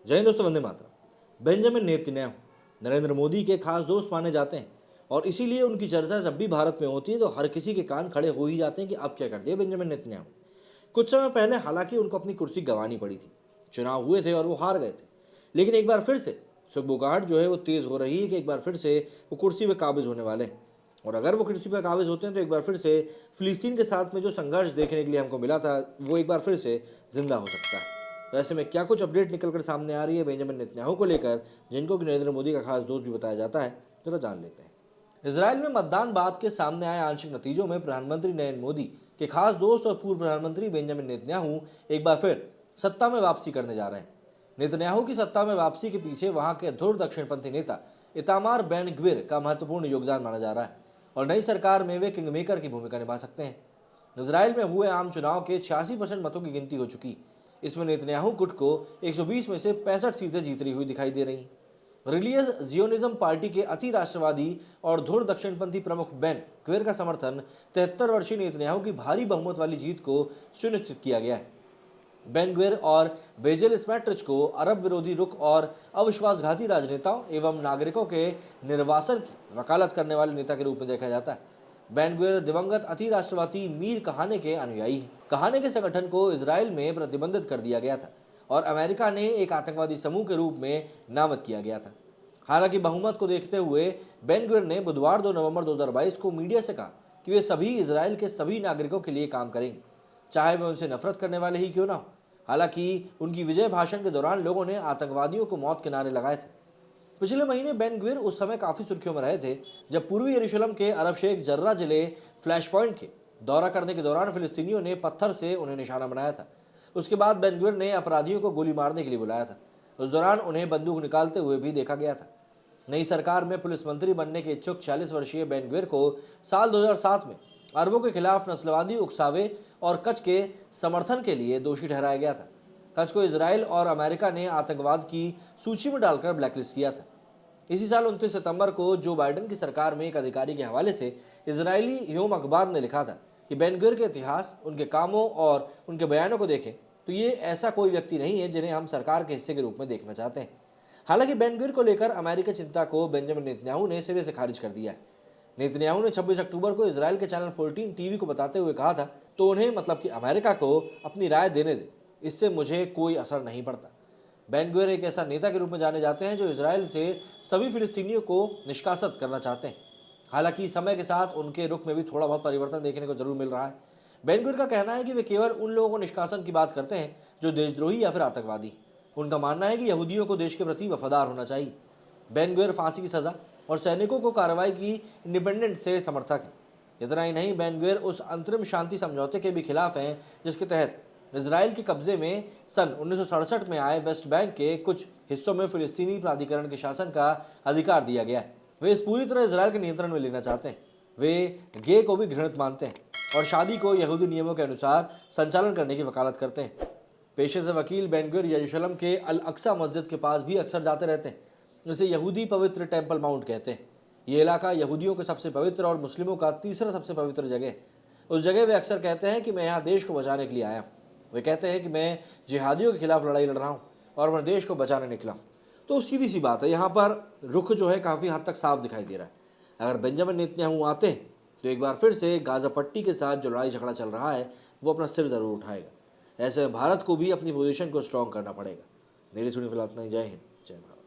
जय हिंद दोस्तों, Vande Mataram. Benjamin Netanyahu Narendra Modi के खास दोस्त माने जाते हैं और इसीलिए उनकी चर्चा जब भी भारत में होती है तो हर किसी के कान खड़े हो ही जाते हैं कि अब क्या कर दिया बेंजामिन नेतन्याहू। कुछ समय पहले हालांकि उनको अपनी कुर्सी गंवानी पड़ी थी, चुनाव हुए थे और वो हार गए थे, लेकिन एक बार फिर से सुगबुगाहट जो है वो तेज हो रही है कि एक बार फिर से वो कुर्सी पे काबिज होने वाले हैं। और अगर वो कुर्सी पर काबिज होते हैं तो एक बार फिर से फिलिस्तीन के साथ में जो संघर्ष देखने के लिए हमको मिला था वो एक बार फिर से जिंदा हो सकता है। तो ऐसे में क्या कुछ अपडेट निकलकर सामने आ रही है बेंजामिन नेतन्याहू को लेकर, जिनको कि नरेंद्र मोदी का खास दोस्त भी बताया जाता है, जरा जान लेते हैं। इसराइल में मतदान बाद के सामने आए आंशिक नतीजों में प्रधानमंत्री नरेंद्र मोदी के खास दोस्त और पूर्व प्रधानमंत्री बेंजामिन नेतन्याहू एक बार फिर सत्ता में वापसी करने जा रहे हैं। नेतन्याहू की सत्ता में वापसी के पीछे वहां के धुर दक्षिणपंथी नेता इतामार बेन ग्विर का महत्वपूर्ण योगदान माना जा रहा है और नई सरकार में वे किंगमेकर की भूमिका निभा सकते हैं। इसराइल में हुए आम चुनाव के 86% मतों की गिनती हो चुकी। इसमें नेतन्याहू गुट को 120 में से 65 सीटें जीतती हुई दिखाई दे रही। रिलीजियस जियोनिज्म पार्टी के अति राष्ट्रवादी और धुर दक्षिणपंथी प्रमुख बेन ग्विर का समर्थन 73 वर्षीय नेतन्याहू की भारी बहुमत वाली जीत को सुनिश्चित किया गया है। बेन ग्विर और बेजेल स्मैट्रिच को अरब विरोधी रुख और अविश्वासघाती राजनेताओं एवं नागरिकों के निर्वासन की वकालत करने वाले नेता के रूप में देखा जाता है। बेन ग्विर दिवंगत अति राष्ट्रवादी मीर कहाने के अनुयायी हैं। कहाने के संगठन को इसराइल में प्रतिबंधित कर दिया गया था और अमेरिका ने एक आतंकवादी समूह के रूप में नामद किया गया था। हालांकि बहुमत को देखते हुए बेन ग्विर ने बुधवार 2 नवंबर 2022 को मीडिया से कहा कि वे सभी इसराइल के सभी नागरिकों के लिए काम करेंगे, चाहे वे उनसे नफरत करने वाले ही क्यों ना हो। हालांकि उनकी विजय भाषण के दौरान लोगों ने आतंकवादियों को मौत के नारे लगाए थे। पिछले महीने बेन ग्विर उस समय काफी सुर्खियों में रहे थे जब पूर्वी यरूशलेम के अरब शेख जर्रा जिले फ्लैश पॉइंट के दौरा करने के दौरान फिलिस्तीनियों ने पत्थर से उन्हें निशाना बनाया था। उसके बाद बेन ग्विर ने अपराधियों को गोली मारने के लिए बुलाया था। उस दौरान उन्हें बंदूक निकालते हुए भी देखा गया था। नई सरकार में पुलिस मंत्री बनने के इच्छुक 46 वर्षीय बेन ग्विर को साल 2007 में अरबों के खिलाफ नस्लवादी उकसावे और कच के समर्थन के लिए दोषी ठहराया गया था। कच को इसराइल और अमेरिका ने आतंकवाद की सूची में डालकर ब्लैकलिस्ट किया था। इसी साल 29 सितंबर को जो बाइडेन की सरकार में एक अधिकारी के हवाले से इजरायली ह्योम अखबार ने लिखा था कि बेन ग्विर के इतिहास, उनके कामों और उनके बयानों को देखें तो ये ऐसा कोई व्यक्ति नहीं है जिन्हें हम सरकार के हिस्से के रूप में देखना चाहते हैं। हालांकि बेन ग्विर को लेकर अमेरिकी चिंता को बेंजामिन नेतन्याहू ने सिरे से खारिज कर दिया है। नेतन्याहू ने 26 अक्टूबर को इसराइल के चैनल 14 टीवी को बताते हुए कहा था, तो उन्हें मतलब कि अमेरिका को अपनी राय देने दे, इससे मुझे कोई असर नहीं पड़ता। बेन ग्विर एक ऐसा नेता के रूप में जाने जाते हैं जो इसराइल से सभी फिलिस्तीनियों को निष्कासित करना चाहते हैं। हालांकि समय के साथ उनके रुख में भी थोड़ा बहुत परिवर्तन देखने को जरूर मिल रहा है। बेन ग्विर का कहना है कि वे केवल उन लोगों को निष्कासन की बात करते हैं जो देशद्रोही या फिर आतंकवादी। उनका मानना है कि यहूदियों को देश के प्रति वफादार होना चाहिए। बेन ग्विर फांसी की सजा और सैनिकों को कार्रवाई की इंडिपेंडेंट से समर्थक है। इतना ही नहीं, बेन ग्विर उस अंतरिम शांति समझौते के भी खिलाफ हैं जिसके तहत इसराइल के कब्जे में सन 1967 में आए वेस्ट बैंक के कुछ हिस्सों में फिलिस्तीनी प्राधिकरण के शासन का अधिकार दिया गया है। वे इस पूरी तरह इसराइल के नियंत्रण में लेना चाहते हैं। वे गे को भी घृणित मानते हैं और शादी को यहूदी नियमों के अनुसार संचालन करने की वकालत करते हैं। पेशे से वकील बेन ग्विर यरूशलेम के अल अक्सा मस्जिद के पास भी अक्सर जाते रहते हैं, जिसे यहूदी पवित्र टेम्पल माउंट कहते हैं। ये इलाका यहूदियों के सबसे पवित्र और मुस्लिमों का तीसरा सबसे पवित्र जगह है। उस जगह वे अक्सर कहते हैं कि मैं यहाँ देश को बचाने के लिए आया हूँ। वे कहते हैं कि मैं जिहादियों के खिलाफ लड़ाई लड़ रहा हूँ और मैं देश को बचाने निकला हूँ। तो सीधी सी बात है, यहाँ पर रुख जो है काफ़ी हद तक साफ दिखाई दे रहा है। अगर बेंजामिन नेतन्याहू आते हैं तो एक बार फिर से गाजा पट्टी के साथ जो लड़ाई झगड़ा चल रहा है वो अपना सिर ज़रूर उठाएगा। ऐसे में भारत को भी अपनी पोजीशन को स्ट्रॉन्ग करना पड़ेगा। मेरी सुनी फिलहाल इतना ही। जय हिंद, जय भारत।